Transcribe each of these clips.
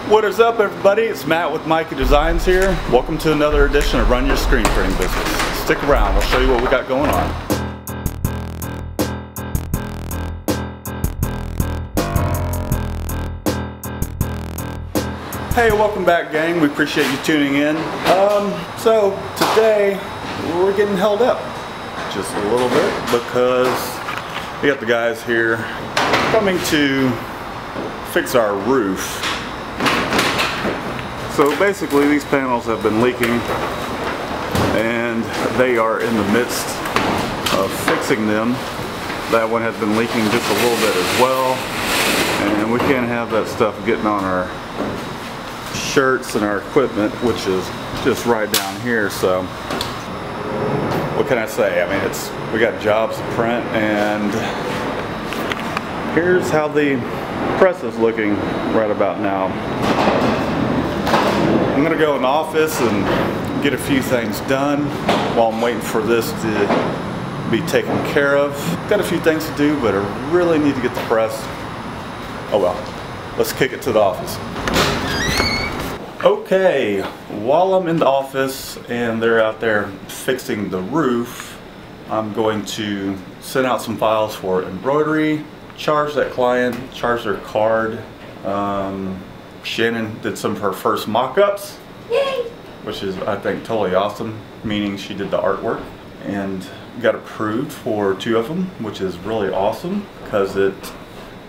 What is up, everybody? It's Matt with Mikey Designs here. Welcome to another edition of Run Your Screen Printing Business. Stick around, we'll show you what we got going on. Hey, welcome back, gang. We appreciate you tuning in. So today we're getting held up just a little bit because we got the guys here coming to fix our roof. So basically these panels have been leaking and they are in the midst of fixing them. That one has been leaking just a little bit as well, and we can't have that stuff getting on our shirts and our equipment, which is just right down here. So what can I say? I mean, we got jobs to print, and here's how the press is looking right about now. I'm gonna go in the office and get a few things done while I'm waiting for this to be taken care of. Got a few things to do, but I really need to get the press. Oh well, let's kick it to the office. Okay, while I'm in the office and they're out there fixing the roof, I'm going to send out some files for embroidery, charge that client, charge their card. Shannon did some of her first mock-ups, which is, I think, totally awesome, meaning she did the artwork and got approved for 2 of them, which is really awesome because it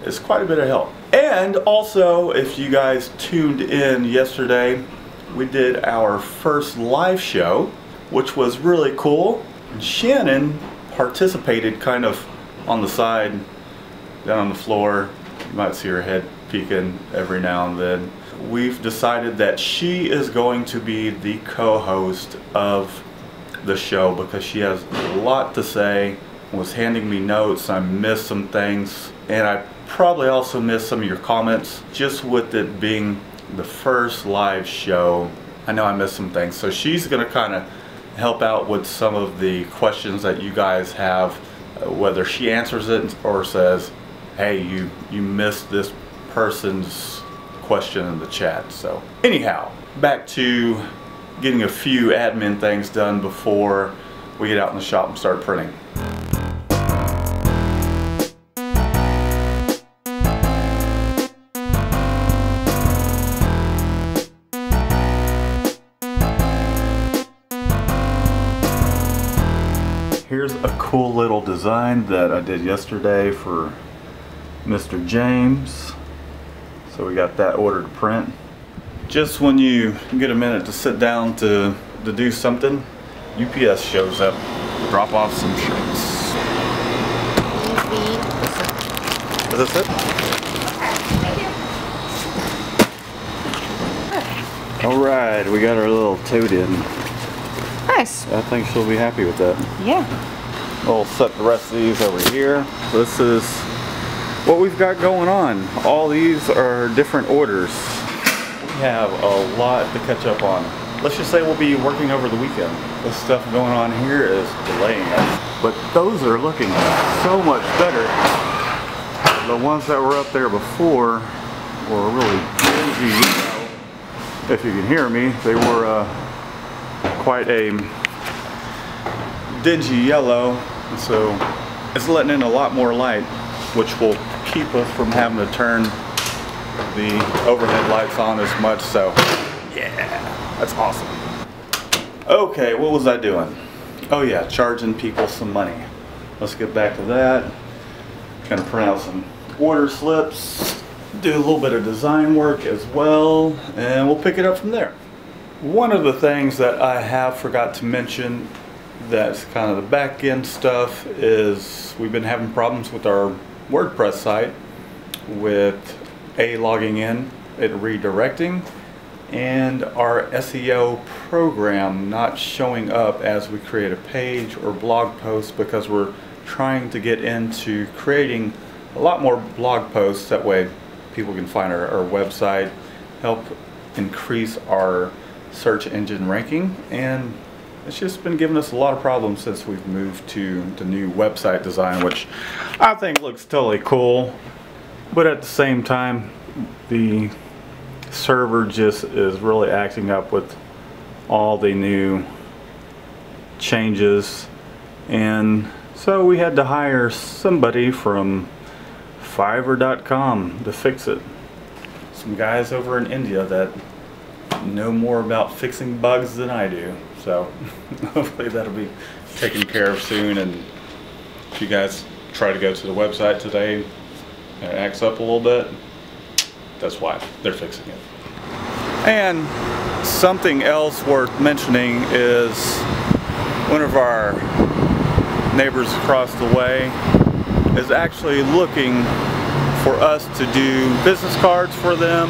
is quite a bit of help. And also, if you guys tuned in yesterday, we did our first live show, which was really cool. And Shannon participated kind of on the side, down on the floor. You might see her head peeking every now and then. We've decided that she is going to be the co-host of the show because she has a lot to say, was handing me notes. I missed some things, and I probably also missed some of your comments. Just with it being the first live show, I know I missed some things. So she's gonna kind of help out with some of the questions that you guys have, whether she answers it or says, hey, you missed this person's question in the chat. So anyhow, back to getting a few admin things done before we get out in the shop and start printing. Here's a cool little design that I did yesterday for Mr. James. So we got that ordered to print. Just when you get a minute to sit down to do something, UPS shows up, drop off some shirts. Is this it? Okay, alright, we got our little tote in. Nice. I think she'll be happy with that. Yeah. We'll set the rest of these over here. This is what we've got going on. All these are different orders. We have a lot to catch up on. Let's just say we'll be working over the weekend. This stuff going on here is delaying us. But those are looking so much better. The ones that were up there before were really dingy. If you can hear me, they were quite a dingy yellow. And so it's letting in a lot more light, which will keep us from having to turn the overhead lights on as much. So yeah, that's awesome. Okay, what was I doing? Oh yeah, charging people some money. Let's get back to that. Gonna print out some order slips, do a little bit of design work as well, and we'll pick it up from there. One of the things that I have forgot to mention that's kind of the back end stuff is we've been having problems with our WordPress site with logging in, it redirecting, and our SEO program not showing up as we create a page or blog post, because we're trying to get into creating a lot more blog posts. That way people can find our website, help increase our search engine ranking, and it's just been giving us a lot of problems since we've moved to the new website design, which I think looks totally cool. But at the same time, the server just is really acting up with all the new changes. And so we had to hire somebody from Fiverr.com to fix it. Some guys over in India that know more about fixing bugs than I do. So hopefully that'll be taken care of soon. And if you guys try to go to the website today and it acts up a little bit, that's why they're fixing it. And something else worth mentioning is one of our neighbors across the way is actually looking for us to do business cards for them.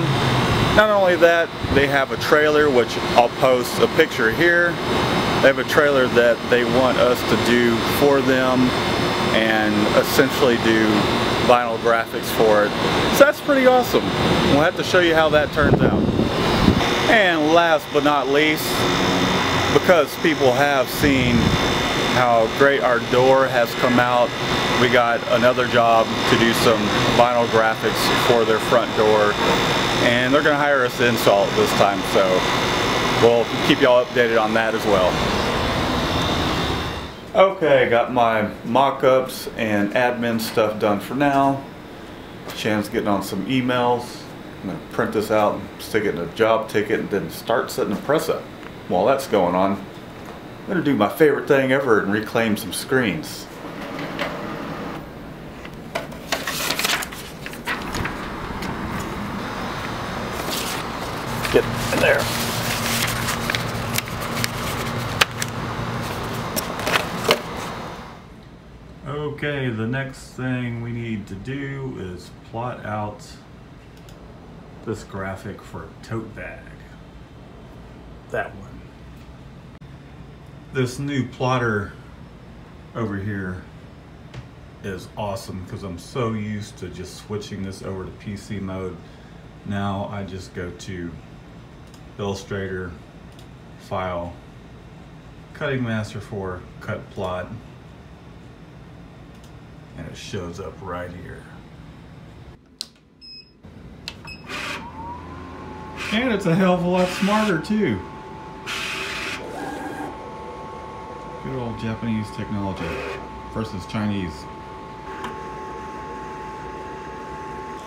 Not only that, they have a trailer, which I'll post a picture here. They have a trailer that they want us to do for them and essentially do vinyl graphics for it. So that's pretty awesome. We'll have to show you how that turns out. And last but not least, because people have seen how great our door has come out, we got another job to do some vinyl graphics for their front door, and they're going to hire us to install it this time, so we'll keep y'all updated on that as well. Okay, got my mock-ups and admin stuff done for now. Chan's getting on some emails. I'm going to print this out, stick it in a job ticket, and then start setting the press up. While that's going on, I'm going to do my favorite thing ever and reclaim some screens. Get in there. Okay, the next thing we need to do is plot out this graphic for a tote bag. That one. This new plotter over here is awesome because I'm so used to just switching this over to PC mode. Now I just go to Illustrator, File, Cutting Master 4, Cut Plot, and it shows up right here. And it's a hell of a lot smarter too. Good old Japanese technology versus Chinese.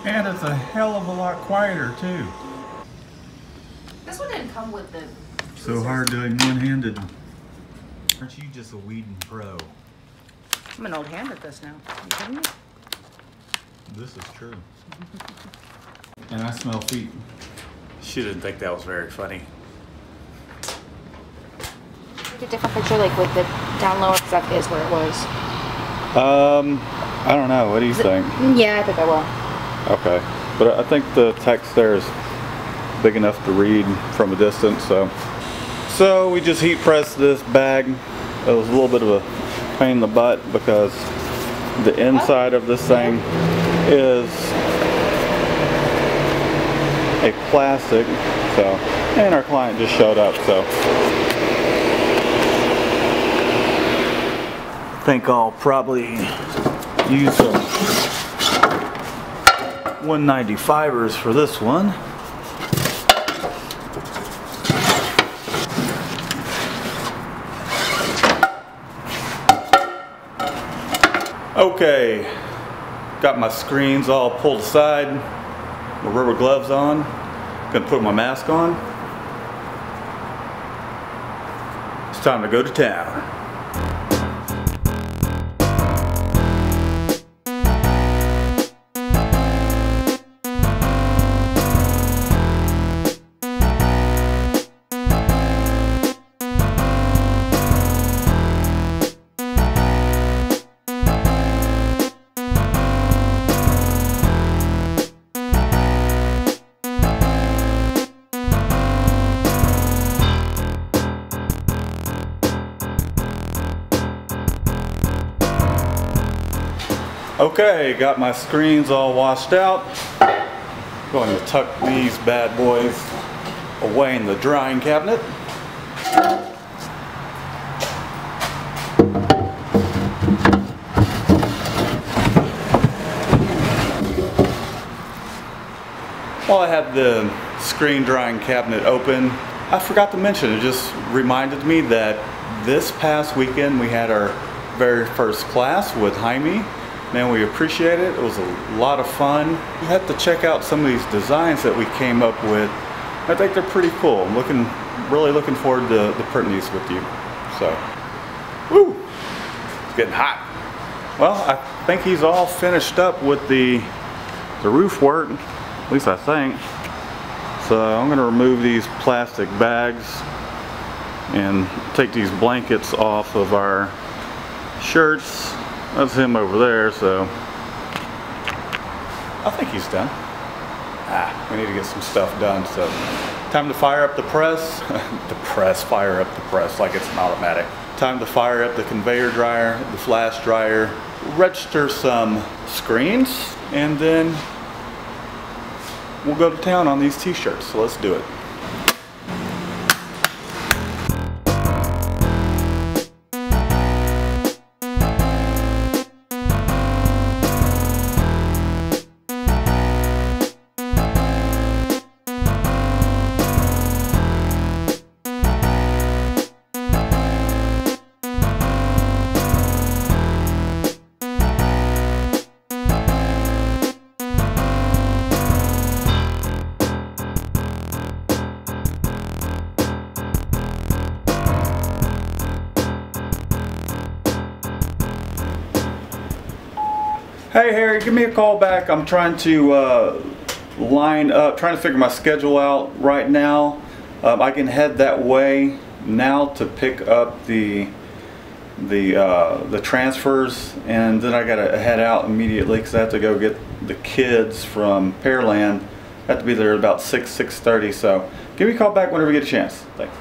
And it's a hell of a lot quieter too. This one didn't come with the... So hard doing one-handed. Aren't you just a weeding pro? I'm an old hand at this now. Are you kidding me? This is true. And I smell feet. She didn't think that was very funny. Take a different picture, like with the down lower, because that is where it was. I don't know. What do you think? Yeah, I think I will. Okay. But I think the text there is big enough to read from a distance, so we just heat pressed this bag. It was a little bit of a pain in the butt because the inside of this thing is a plastic, and our client just showed up, so I think I'll probably use some 190 fibers for this one. Okay, got my screens all pulled aside, my rubber gloves on, gonna put my mask on. It's time to go to town. Okay, got my screens all washed out. Going to tuck these bad boys away in the drying cabinet. had the screen drying cabinet open, I forgot to mention, it just reminded me that this past weekend we had our very first class with Jaime. Man, we appreciate it. It was a lot of fun. You have to check out some of these designs that we came up with. I think they're pretty cool. I'm really looking forward to printing these with you. So, woo, it's getting hot. Well, I think he's all finished up with the roof work, at least I think. So I'm going to remove these plastic bags and take these blankets off of our shirts. That's him over there, so I think he's done. We need to get some stuff done, so time to fire up the press. Fire up the press like it's an automatic. Time to fire up the conveyor dryer, the flash dryer, register some screens, and then we'll go to town on these t-shirts, so let's do it. Hey Harry, give me a call back. I'm trying to line up, trying to figure my schedule out right now. I can head that way now to pick up the transfers, and then I gotta head out immediately because I have to go get the kids from Pearland. I have to be there about 6:30. So give me a call back whenever you get a chance. Thanks.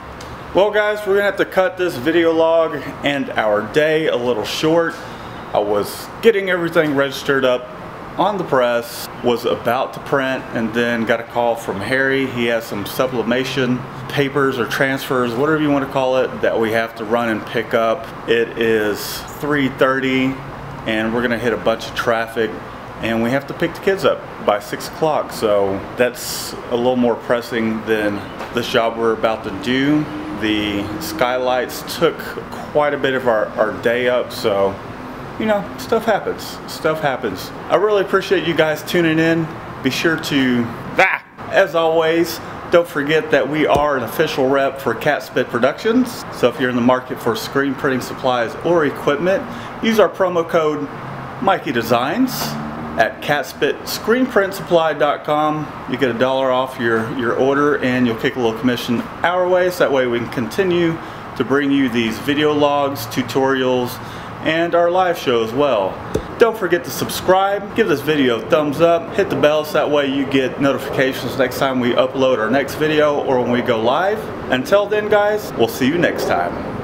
Well guys, we're gonna have to cut this video log and our day a little short. I was getting everything registered up on the press, was about to print, and then got a call from Harry. He has some sublimation papers or transfers, whatever you want to call it, that we have to run and pick up. It is 3:30 and we're gonna hit a bunch of traffic, and we have to pick the kids up by 6 o'clock. So that's a little more pressing than this job we're about to do. The skylights took quite a bit of our day up, so you know, stuff happens. Stuff happens. I really appreciate you guys tuning in. Be sure to, as always, don't forget that we are an official rep for Catspit Productions. So if you're in the market for screen printing supplies or equipment, use our promo code Mikey Designs at catspitscreenprintsupply.com. You get $1 off your order, and you'll kick a little commission our way, so that way we can continue to bring you these video logs, tutorials, and our live show as well. Don't forget to subscribe, give this video a thumbs up, hit the bell so that way you get notifications next time we upload our next video or when we go live. Until then guys, we'll see you next time.